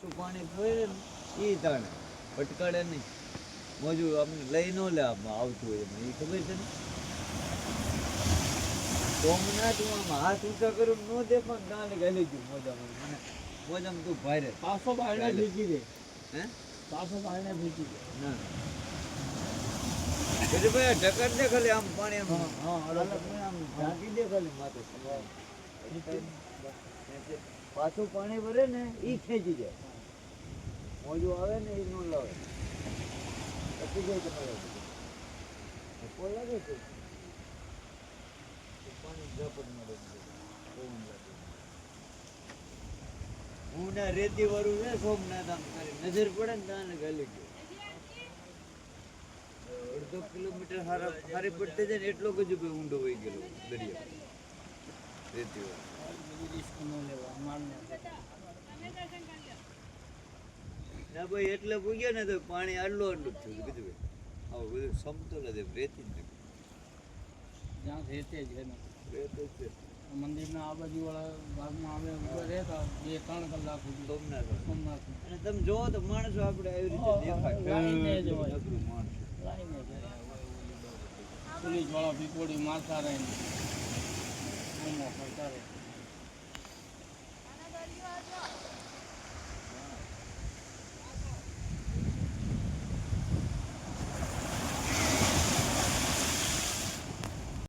પાછું પાણી ફરે ને એ તાણે ભટકાડે નહીં. મોજું આપણે લઈ ન લે આવતું હોય એમાં એ ખબર છે ને. સોમનાથ હું આમ હાથ ઊંચા કરું ન દેખો ને તાણે ગાલી ગયું મોજામાં. મને મોજામાં તું ભારે પાછો બાયણે ભીગી દે. હે પાછો બાયણે ભીગી દે. ના એટલે ભાઈ ઢકર દે ખાલી આમ પાણી આમ આમ ઢાંકી દે ખાલી માથે. પાછું પાણી ભરે ને ઈ ખેંચી જાય. મોજું આવે ને એ ન લાવે પછી જાય તમારે કોઈ લાગે છે પાણી ઝપટ મળે પવન લાગે. હું ના રેતી વાળું છે સોમનાથ આમ તારી નજર પડે ને તાને ગાલી ગયો. અડધો કિલોમીટર હારી પડતે જાય ને એટલો જ ઊંડો વહી ગયેલો દરિયા રેતી વાળો. ના ભાઈ એટલે પૂગ્યો ને તો પાણી આટલું આટલું જ થયું કીધું ભાઈ આવું બધું સમતોલ જ રેતી જ નથી. જ્યાં રેતે જ છે ને રેત જ છે. મંદિરના આ બાજુવાળા ભાગમાં અમે ઉપર રહેતા 2-3 કલાક સુધી સોમનાથ સોમનાથ અને તમે જોવો તો માણસો આપણે આવી રીતે દેખાય લાઈને જ હોય. નકરું માણસ. લાઈને જ પોલીસવાળા પીપોડી મારતા રહે કરતા રહે.